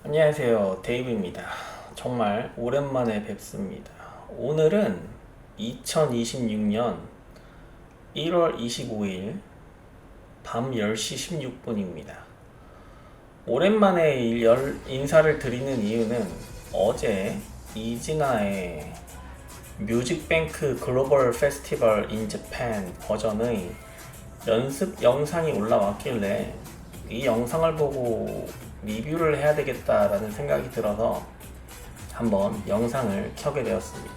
안녕하세요, 데이브입니다. 정말 오랜만에 뵙습니다. 오늘은 2026년 1월 25일 밤 10시 16분입니다. 오랜만에 인사를 드리는 이유는 어제 이진아의 뮤직뱅크 글로벌 페스티벌 인 재팬 버전의 연습 영상이 올라왔길래 이 영상을 보고 리뷰를 해야 되겠다라는 생각이 들어서 한번 영상을 켜게 되었습니다.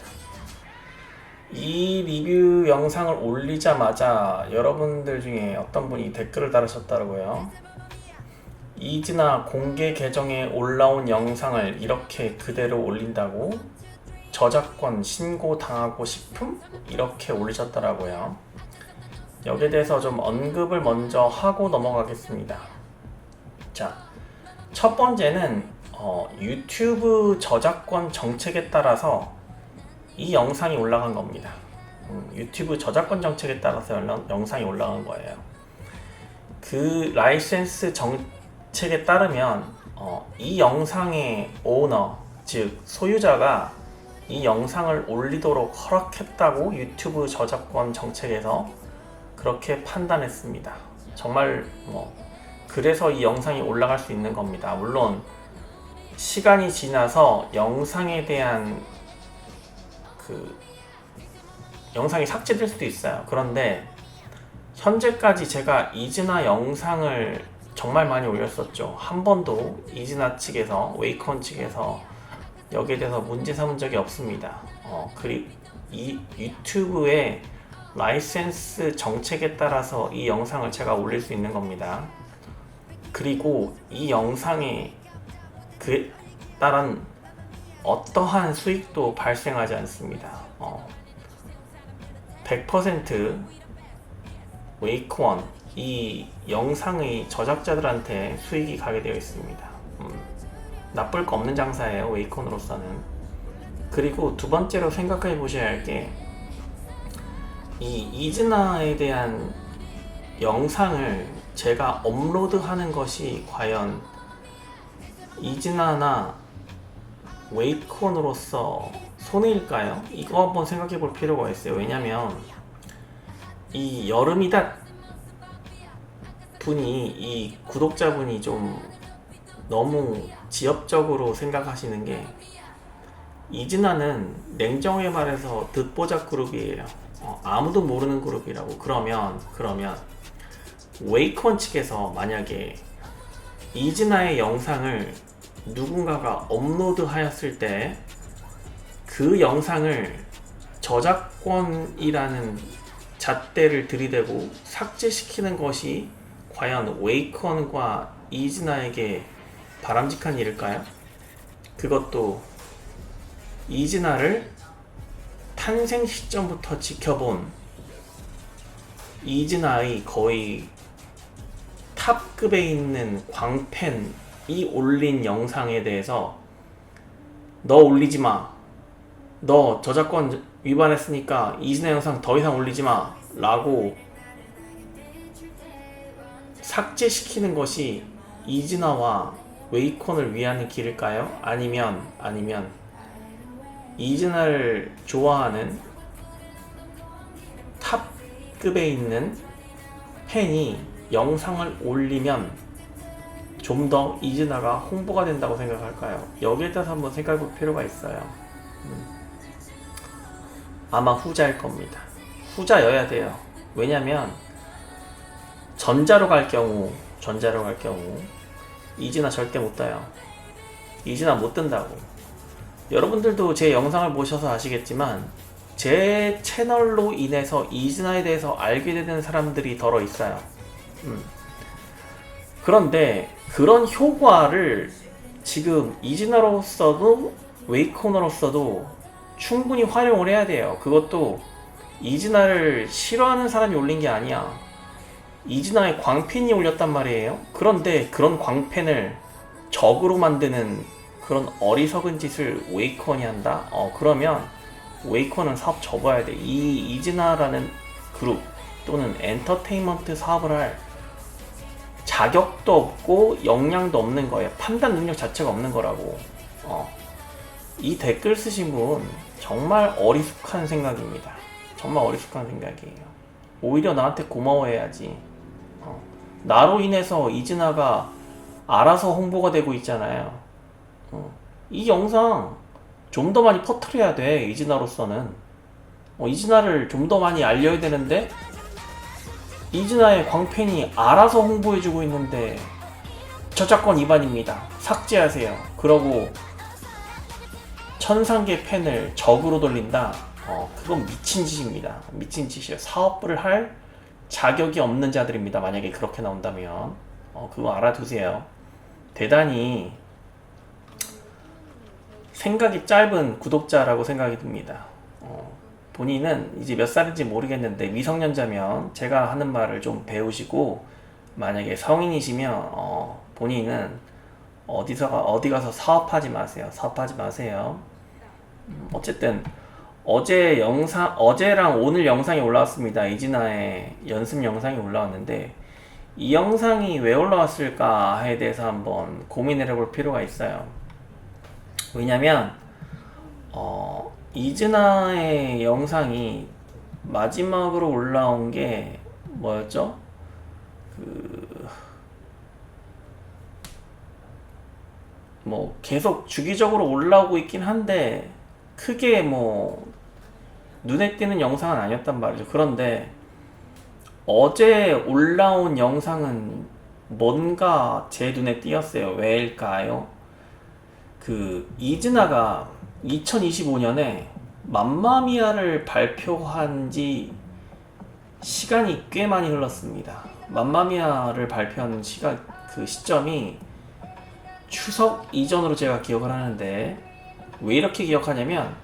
이 리뷰 영상을 올리자마자 여러분들 중에 어떤 분이 댓글을 달으셨더라고요. 이진아 공개 계정에 올라온 영상을 이렇게 그대로 올린다고? 저작권 신고 당하고 싶음? 이렇게 올리셨더라고요. 여기에 대해서 좀 언급을 먼저 하고 넘어가겠습니다. 자, 첫 번째는 유튜브 저작권 정책에 따라서 이 영상이 올라간 겁니다. 유튜브 저작권 정책에 따라서 영상이 올라간 거예요. 그 라이센스 정책에 따르면 이 영상의 오너, 즉 소유자가 이 영상을 올리도록 허락했다고 유튜브 저작권 정책에서 그렇게 판단했습니다. 정말 그래서 이 영상이 올라갈 수 있는 겁니다. 물론 시간이 지나서 영상에 대한 영상이 삭제될 수도 있어요. 그런데 현재까지 제가 이진아 영상을 정말 많이 올렸었죠. 한 번도 이진아 측에서, 웨이콘 측에서 여기에 대해서 문제 삼은 적이 없습니다. 그리고 이 유튜브의 라이센스 정책에 따라서 이 영상을 제가 올릴 수 있는 겁니다. 그리고 이 영상에 그에 따른 어떠한 수익도 발생하지 않습니다. 100% 웨이크원 이 영상의 저작자들한테 수익이 가게 되어 있습니다. 나쁠 거 없는 장사예요, 웨이콘으로서는. 그리고 두 번째로 생각해 보셔야 할 게 이 이진아에 대한 영상을 제가 업로드하는 것이 과연 이진아나 웨이콘으로서 손해일까요? 이거 한번 생각해 볼 필요가 있어요. 왜냐면 이 여름이다 분이, 이 구독자분이 좀 너무 지엽적으로 생각하시는 게, 이진아는 냉정하게 말해서 듣보잡 그룹이에요. 아무도 모르는 그룹이라고. 그러면 웨이콘 측에서 만약에 이진아의 영상을 누군가가 업로드 하였을 때 그 영상을 저작권이라는 잣대를 들이대고 삭제시키는 것이 과연 웨이콘과 이진아에게 바람직한 일일까요? 그것도 이진아를 탄생 시점부터 지켜본 이진아의 거의 탑급에 있는 광팬이 올린 영상에 대해서 너 올리지마, 너 저작권 위반했으니까 이진아 영상 더 이상 올리지마 라고 삭제시키는 것이 이진아와 웨이콘을 위한 길일까요? 아니면 이진아를 좋아하는 탑급에 있는 팬이 영상을 올리면 좀 더 이진아가 홍보가 된다고 생각할까요? 여기에 따라서 한번 생각해 볼 필요가 있어요. 아마 후자일 겁니다. 후자여야 돼요. 왜냐면 전자로 갈 경우 이진아 절대 못 떠요. 이진아 못 뜬다고. 여러분들도 제 영상을 보셔서 아시겠지만 제 채널로 인해서 이진아에 대해서 알게 되는 사람들이 덜어 있어요. 그런데 그런 효과를 지금 이진아로서도 웨이코너로서도 충분히 활용을 해야 돼요. 그것도 이진아를 싫어하는 사람이 올린 게 아니야. 이진아의 광팬이 올렸단 말이에요. 그런데 그런 광팬을 적으로 만드는 그런 어리석은 짓을 웨이콘이 한다? 그러면 웨이콘은 사업 접어야 돼. 이 이진아라는 그룹 또는 엔터테인먼트 사업을 할 자격도 없고 역량도 없는 거예요. 판단 능력 자체가 없는 거라고. 이 댓글 쓰신 분 정말 어리숙한 생각입니다. 정말 어리숙한 생각이에요. 오히려 나한테 고마워해야지. 나로 인해서 이진아가 알아서 홍보가 되고 있잖아요. 이 영상 좀 더 많이 퍼뜨려야 돼. 이진아로서는 이진아를 좀 더 많이 알려야 되는데 이진아의 광팬이 알아서 홍보해주고 있는데 저작권 위반입니다. 삭제하세요. 그러고 천상계 팬을 적으로 돌린다. 그건 미친 짓입니다. 미친 짓이에요. 사업부를 할 자격이 없는 자들입니다. 만약에 그렇게 나온다면 그거 알아두세요. 대단히 생각이 짧은 구독자라고 생각이 듭니다. 본인은 이제 몇 살인지 모르겠는데 미성년자면 제가 하는 말을 좀 배우시고, 만약에 성인이시면 본인은 어디 가서 사업하지 마세요. 사업하지 마세요. 어쨌든 어제랑 오늘 영상이 올라왔습니다. 이진아의 연습 영상이 올라왔는데 이 영상이 왜 올라왔을까에 대해서 한번 고민을 해볼 필요가 있어요. 왜냐면 이진아의 영상이 마지막으로 올라온 게 뭐였죠? 뭐 계속 주기적으로 올라오고 있긴 한데 크게 뭐 눈에 띄는 영상은 아니었단 말이죠. 그런데 어제 올라온 영상은 뭔가 제 눈에 띄었어요. 왜일까요? 이진아가 2025년에 맘마미아를 발표한 지 시간이 꽤 많이 흘렀습니다. 맘마미아를 발표한 시점이 추석 이전으로 제가 기억을 하는데, 왜 이렇게 기억하냐면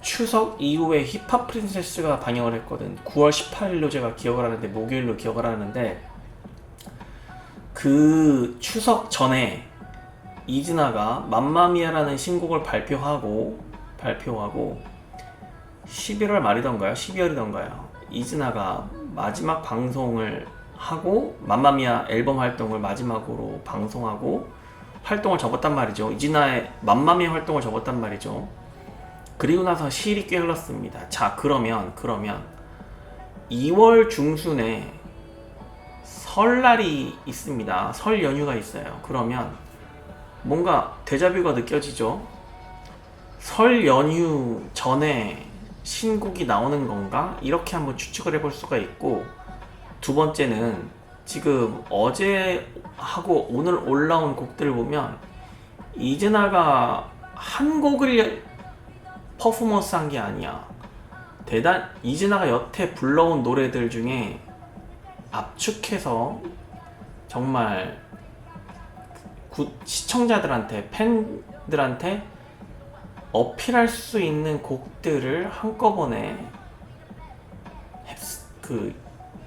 추석 이후에 힙합 프린세스가 방영을 했거든. 9월 18일로 제가 기억을 하는데, 목요일로 기억을 하는데, 그 추석 전에 이진아가 맘마미아라는 신곡을 발표하고 11월 말이던가요? 12월이던가요? 이진아가 마지막 방송을 하고 맘마미아 앨범 활동을 마지막으로 방송하고 활동을 접었단 말이죠. 이진아의 맘마미아 활동을 접었단 말이죠. 그리고 나서 시일이 꽤 흘렀습니다. 자, 그러면 2월 중순에 설날이 있습니다. 설 연휴가 있어요. 그러면 뭔가 데자뷰가 느껴지죠? 설 연휴 전에 신곡이 나오는 건가? 이렇게 한번 추측을 해볼 수가 있고, 두 번째는 지금 어제 하고 오늘 올라온 곡들을 보면 이진아가 한 곡을 퍼포먼스 한 게 아니야. 이진아가 여태 불러온 노래들 중에 압축해서 정말 시청자들한테, 팬들한테 어필할 수 있는 곡들을 한꺼번에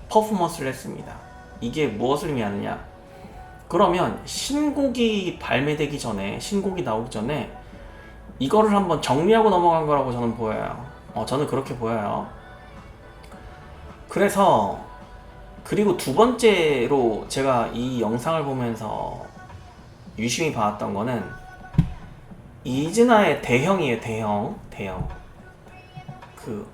퍼포먼스를 했습니다. 이게 무엇을 의미하느냐? 그러면 신곡이 발매되기 전에, 신곡이 나오기 전에 이거를 한번 정리하고 넘어간 거라고 저는 보여요. 저는 그렇게 보여요. 그리고 두 번째로 제가 이 영상을 보면서 유심히 봐왔던 거는 이진아의 대형이에요. 대형.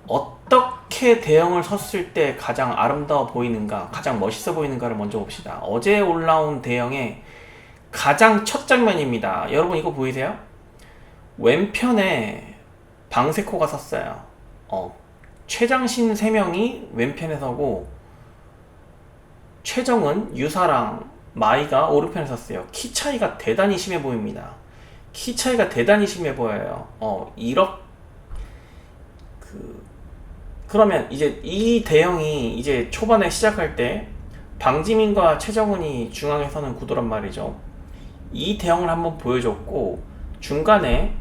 어떻게 대형을 섰을 때 가장 아름다워 보이는가, 가장 멋있어 보이는가를 먼저 봅시다. 어제 올라온 대형의 가장 첫 장면입니다. 여러분 이거 보이세요? 왼편에 방세코가 섰어요. 최장신 3명이 왼편에 서고 최정은, 유사랑, 마이가 오른편에 섰어요. 키 차이가 대단히 심해 보입니다. 키 차이가 대단히 심해 보여요. 그러면 이제 이 대형이 이제 초반에 시작할 때 방지민과 최정은이 중앙에 서는 구도란 말이죠. 이 대형을 한번 보여줬고, 중간에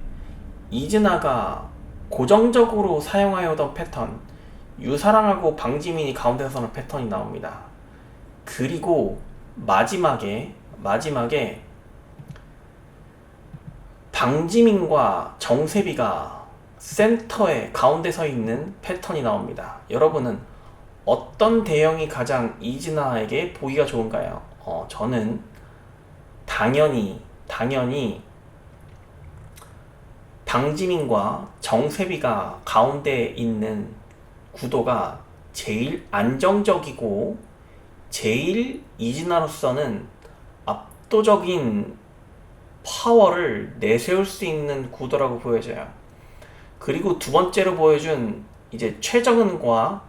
이진아가 고정적으로 사용하여오던 패턴, 유사랑하고 방지민이 가운데서 서는 패턴이 나옵니다. 그리고 마지막에 방지민과 정세비가 센터에 가운데 서 있는 패턴이 나옵니다. 여러분은 어떤 대형이 가장 이진아에게 보기가 좋은가요? 저는 당연히 방지민과 정세비가 가운데 있는 구도가 제일 안정적이고 제일 이진아로서는 압도적인 파워를 내세울 수 있는 구도라고 보여져요. 그리고 두 번째로 보여준 이제 최정은과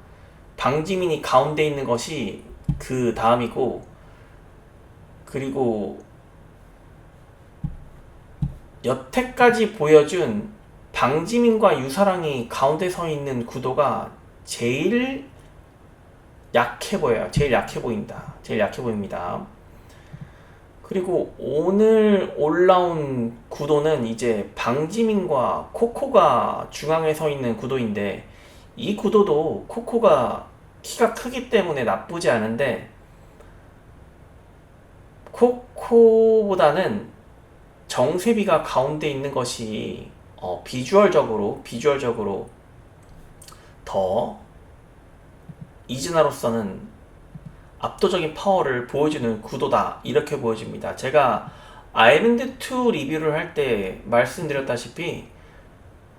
방지민이 가운데 있는 것이 그 다음이고, 그리고 여태까지 보여준 방지민과 유사랑이 가운데 서 있는 구도가 제일 약해 보여요. 제일 약해 보입니다. 그리고 오늘 올라온 구도는 이제 방지민과 코코가 중앙에 서 있는 구도인데, 이 구도도 코코가 키가 크기 때문에 나쁘지 않은데, 코코보다는 정세비가 가운데 있는 것이 비주얼적으로 더 이즈나로서는 압도적인 파워를 보여주는 구도다, 이렇게 보여집니다. 제가 아일랜드2 리뷰를 할 때 말씀드렸다시피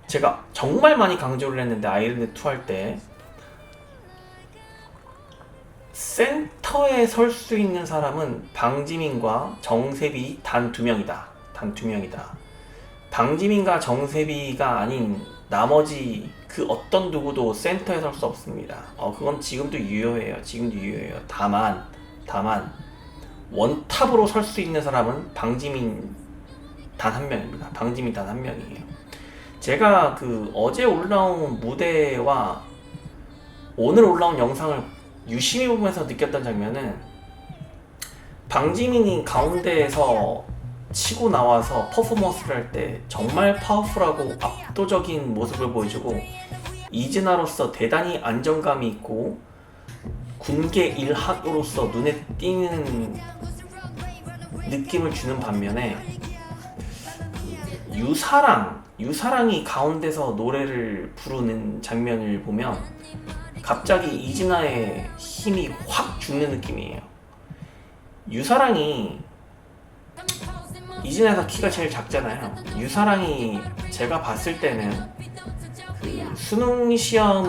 제가 정말 많이 강조를 했는데, 아일랜드2 할 때 센터에 설 수 있는 사람은 방지민과 정세비 단 두 명이다. 방지민과 정세비가 아닌 나머지 그 어떤 누구도 센터에 설 수 없습니다. 그건 지금도 유효해요. 다만 원탑으로 설 수 있는 사람은 방지민 단 한 명입니다. 방지민 단 한 명이에요. 제가 그 어제 올라온 무대와 오늘 올라온 영상을 유심히 보면서 느꼈던 장면은, 방지민이 가운데에서 치고 나와서 퍼포먼스를 할 때 정말 파워풀하고 압도적인 모습을 보여주고, 이즈나로서 대단히 안정감이 있고 군계 일학으로서 눈에 띄는 느낌을 주는 반면에, 유사랑이 가운데서 노래를 부르는 장면을 보면 갑자기 이진아의 힘이 확 죽는 느낌이에요. 유사랑이 이진아에서 키가 제일 작잖아요. 유사랑이 제가 봤을 때는 그 수능 시험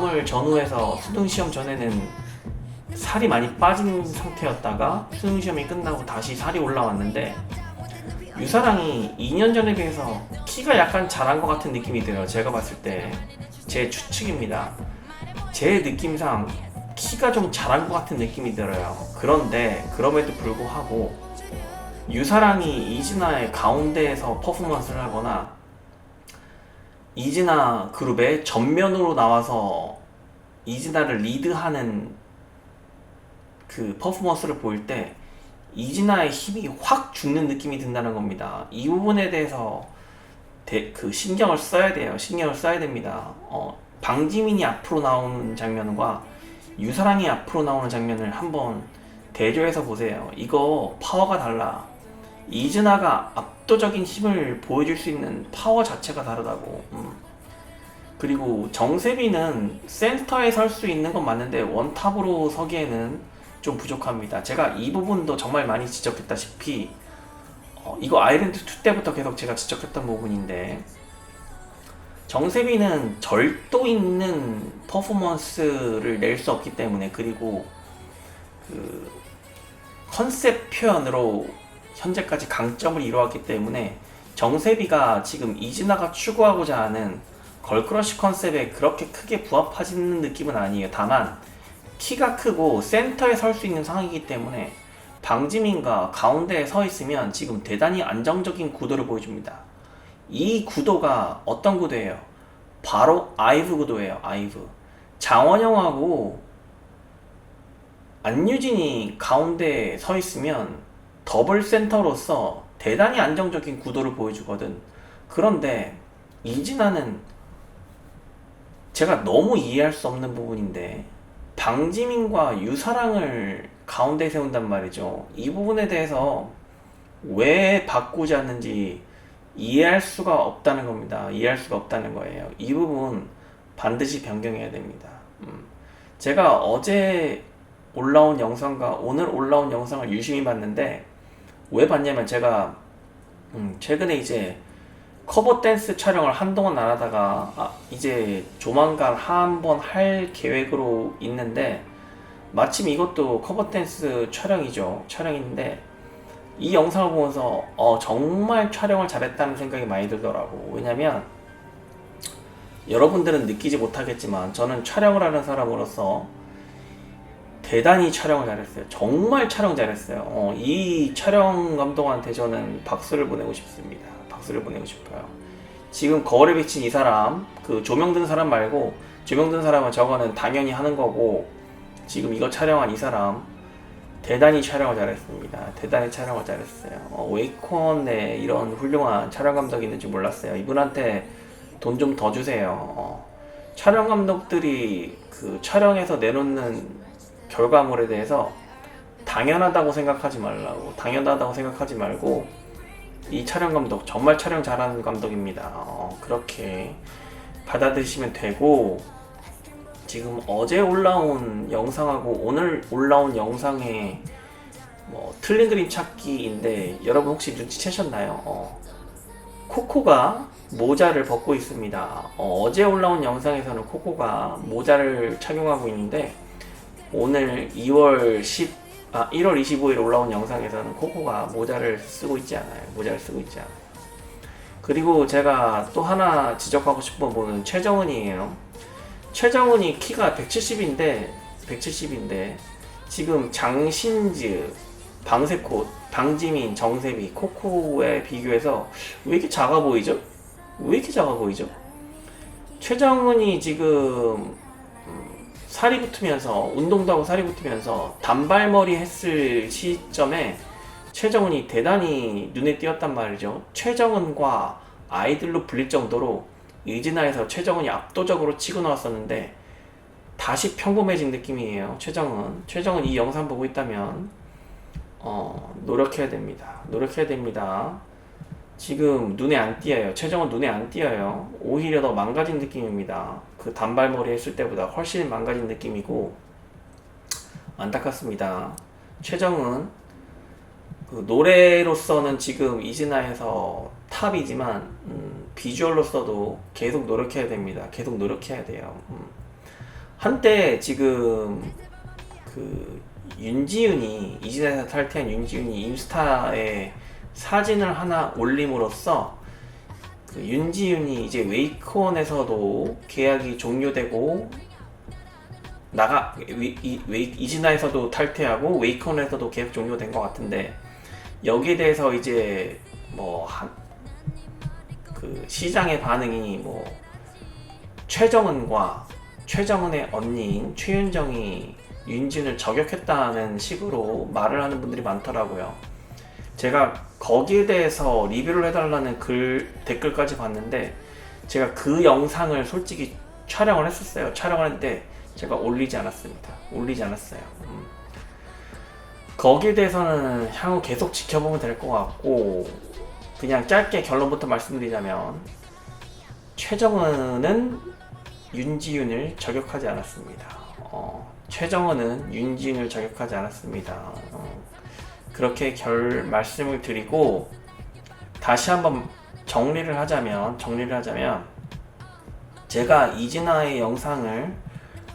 전에는 살이 많이 빠진 상태였다가 수능 시험이 끝나고 다시 살이 올라왔는데, 유사랑이 2년 전에 비해서 키가 약간 자란 것 같은 느낌이 들어요. 제가 봤을 때 제 추측입니다. 제 느낌상 키가 좀 자란 것 같은 느낌이 들어요. 그런데 그럼에도 불구하고 유사랑이 이진아의 가운데에서 퍼포먼스를 하거나 이진아 그룹의 전면으로 나와서 이진아를 리드하는 그 퍼포먼스를 보일 때 이진아의 힘이 확 죽는 느낌이 든다는 겁니다. 이 부분에 대해서 신경을 써야 됩니다. 방지민이 앞으로 나오는 장면과 유사랑이 앞으로 나오는 장면을 한번 대조해서 보세요. 이거 파워가 달라. 이즈나가 압도적인 힘을 보여줄 수 있는 파워 자체가 다르다고. 그리고 정세비는 센터에 설 수 있는 건 맞는데 원탑으로 서기에는 좀 부족합니다. 제가 이 부분도 정말 많이 지적했다시피 이거 아일랜드2 때부터 계속 제가 지적했던 부분인데, 정세비는 절도 있는 퍼포먼스를 낼 수 없기 때문에, 그리고 그 컨셉 표현으로 현재까지 강점을 이루었기 때문에 정세비가 지금 이진아가 추구하고자 하는 걸크러쉬 컨셉에 그렇게 크게 부합하지는 느낌은 아니에요. 다만 키가 크고 센터에 설 수 있는 상황이기 때문에 방지민과 가운데에 서 있으면 지금 대단히 안정적인 구도를 보여줍니다. 이 구도가 어떤 구도예요? 바로 아이브 구도예요. 아이브. 장원영하고 안유진이 가운데에 서 있으면 더블 센터로서 대단히 안정적인 구도를 보여주거든. 그런데 이진아는 제가 너무 이해할 수 없는 부분인데, 방지민과 유사랑을 가운데 세운단 말이죠. 이 부분에 대해서 왜 바꾸지 않는지 이해할 수가 없다는 겁니다. 이해할 수가 없다는 거예요. 이 부분 반드시 변경해야 됩니다. 제가 어제 올라온 영상과 오늘 올라온 영상을 유심히 봤는데, 왜 봤냐면 제가 최근에 이제 커버 댄스 촬영을 한동안 안 하다가 이제 조만간 한번 할 계획으로 있는데, 마침 이것도 커버 댄스 촬영인데 이 영상을 보면서 정말 촬영을 잘했다는 생각이 많이 들더라고. 왜냐면 여러분들은 느끼지 못하겠지만 저는 촬영을 하는 사람으로서 대단히 촬영을 잘했어요. 정말 촬영 잘했어요. 이 촬영 감독한테 저는 박수를 보내고 싶습니다. 박수를 보내고 싶어요. 지금 거울에 비친 이 사람, 그 조명 든 사람 말고, 조명 든 사람은 저거는 당연히 하는 거고, 지금 이거 촬영한 이 사람 대단히 촬영을 잘했습니다. 대단히 촬영을 잘했어요. 웨이콘에 이런 훌륭한 촬영 감독이 있는지 몰랐어요. 이분한테 돈 좀 더 주세요. 촬영 감독들이 그 촬영에서 내놓는 결과물에 대해서 당연하다고 생각하지 말고, 이 촬영 감독 정말 촬영 잘하는 감독입니다. 그렇게 받아들이시면 되고, 지금 어제 올라온 영상하고 오늘 올라온 영상의 틀린 그림 찾기인데, 여러분 혹시 눈치채셨나요? 코코가 모자를 벗고 있습니다. 어제 올라온 영상에서는 코코가 모자를 착용하고 있는데, 오늘 1월 25일 올라온 영상에서는 코코가 모자를 쓰고 있지 않아요. 그리고 제가 또 하나 지적하고 싶은 분은 최정은이에요. 최정은이 키가 170인데 지금 장신즈, 방세콧, 방지민, 정세비, 코코에 비교해서 왜 이렇게 작아 보이죠? 최정은이 지금 살이 붙으면서, 운동도 하고 살이 붙으면서 단발머리 했을 시점에 최정은이 대단히 눈에 띄었단 말이죠. 최정은과 아이들로 불릴 정도로 이진아에서 최정은이 압도적으로 치고 나왔었는데 다시 평범해진 느낌이에요. 최정은 이 영상 보고 있다면 노력해야 됩니다. 지금 눈에 안 띄어요. 최정은 눈에 안 띄어요. 오히려 더 망가진 느낌입니다. 그 단발머리 했을 때보다 훨씬 망가진 느낌이고 안타깝습니다. 최정은 그 노래로서는 지금 이진아에서 탑이지만 비주얼로서도 계속 노력해야 됩니다. 계속 노력해야 돼요. 한때 지금 그 윤지윤이, 이진아에서 탈퇴한 윤지윤이 인스타에 사진을 하나 올림으로써 그 윤지윤이 이제 웨이크원에서도 계약이 종료되고 이진아에서도 탈퇴하고 웨이크원에서도 계약 종료된 것 같은데, 여기에 대해서 이제 그 시장의 반응이 최정은의 언니인 최윤정이 윤진을 저격했다는 식으로 말을 하는 분들이 많더라고요. 제가 거기에 대해서 리뷰를 해달라는 댓글까지 봤는데, 제가 그 영상을 솔직히 촬영을 했는데 제가 올리지 않았어요. 거기에 대해서는 향후 계속 지켜보면 될 것 같고, 그냥 짧게 결론부터 말씀드리자면 최정은은 윤지윤을 저격하지 않았습니다. 그렇게 말씀을 드리고, 다시 한번 정리를 하자면 제가 이진아의 영상을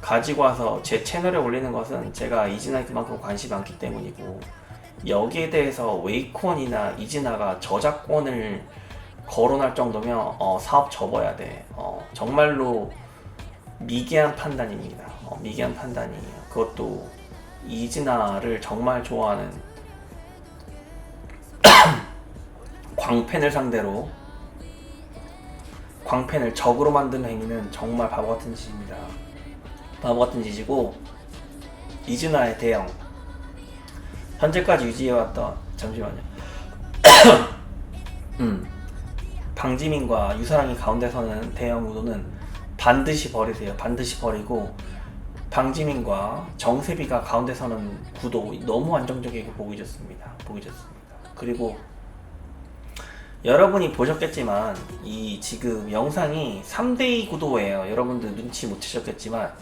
가지고 와서 제 채널에 올리는 것은 제가 이진아에 그만큼 관심이 많기 때문이고, 여기에 대해서 웨이콘이나 이진아가 저작권을 거론할 정도면 사업 접어야 돼. 정말로 미개한 판단입니다. 미개한 판단이에요. 그것도 이진아를 정말 좋아하는 광팬을 상대로 광팬을 적으로 만드는 행위는 정말 바보 같은 짓입니다. 바보 같은 짓이고, 이진아의 대형 현재까지 유지해왔던, 잠시만요. 방지민과 유사랑이 가운데 서는 대형 우도는 반드시 버리세요. 반드시 버리고, 방지민과 정세비가 가운데 서는 구도 너무 안정적이고 보기 좋습니다. 그리고 여러분이 보셨겠지만 이 지금 영상이 3대2 구도예요. 여러분들 눈치 못 채셨겠지만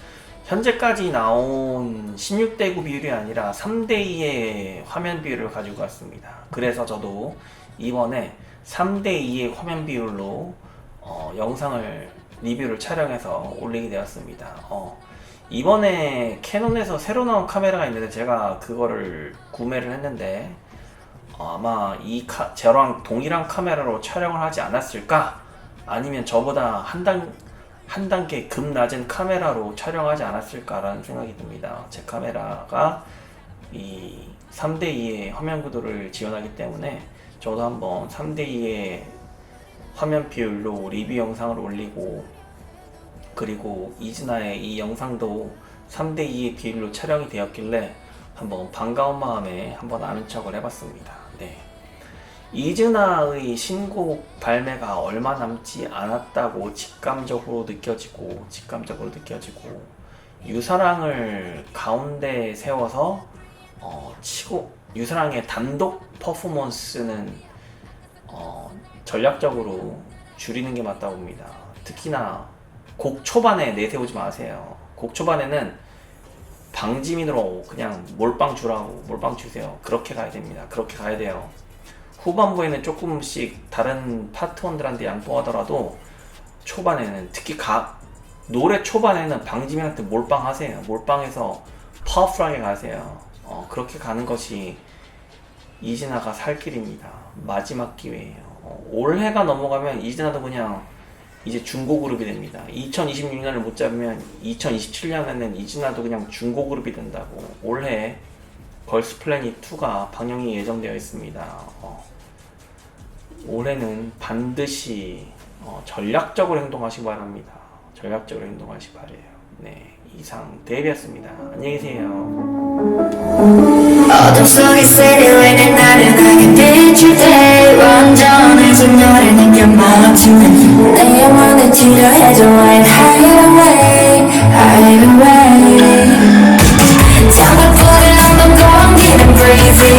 현재까지 나온 16대9 비율이 아니라 3대2의 화면 비율을 가지고 왔습니다. 그래서 저도 이번에 3대2의 화면 비율로 영상을 리뷰를 촬영해서 올리게 되었습니다. 이번에 캐논에서 새로 나온 카메라가 있는데 제가 그거를 구매를 했는데 아마 저랑 동일한 카메라로 촬영을 하지 않았을까? 아니면 저보다 한 단계 급 낮은 카메라로 촬영하지 않았을까라는 생각이 듭니다. 제 카메라가 이 3대2의 화면 구도를 지원하기 때문에 저도 한번 3대2의 화면 비율로 리뷰 영상을 올리고, 그리고 이즈나의 이 영상도 3대2의 비율로 촬영이 되었길래 한번 반가운 마음에 한번 아는 척을 해봤습니다. 네. 이즈나의 신곡 발매가 얼마 남지 않았다고 직감적으로 느껴지고 유사랑을 가운데 세워서 유사랑의 단독 퍼포먼스는 전략적으로 줄이는 게 맞다고 봅니다. 특히나 곡 초반에 내세우지 마세요. 곡 초반에는 방지민으로 그냥 몰빵 주세요. 그렇게 가야 됩니다. 그렇게 가야 돼요. 후반부에는 조금씩 다른 파트원들한테 양보하더라도 초반에는, 특히 노래 초반에는 방지민한테 몰빵하세요. 몰빵해서 파워풀하게 가세요. 그렇게 가는 것이 이즈나가 살 길입니다. 마지막 기회예요. 올해가 넘어가면 이즈나도 그냥 이제 중고그룹이 됩니다. 2026년을 못 잡으면 2027년에는 이즈나도 그냥 중고그룹이 된다고. 올해 걸스 플래닛 2가 방영이 예정되어 있습니다. 올해는 반드시 전략적으로 행동하시기 바랍니다. 전략적으로 행동하시기 바래요. 네, 이상 데뷔였습니다. 안녕히 계세요. 어둠 속에 세리웨는 나른하게 비출 완전해진 너를 느껴 멈추는 내 영혼을 치료해줘 and hide away, hide away. 장갑풀을 넘는 공기는 breezy.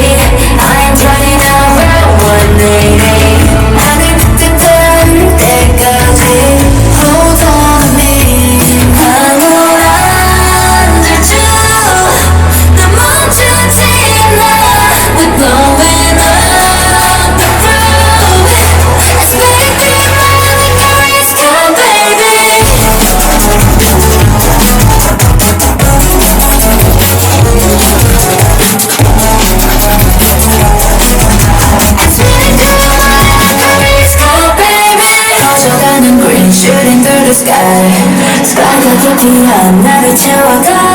I am turning around 180. 하늘 뜨뜻한 때까지 hold on to me. 방울 안줄 줄 나 멈추지 않아. We're blowing up the roof. Let's make it right before it's gone, baby. Shooting through the sky. Sky가 깊이 한 나를 채워가.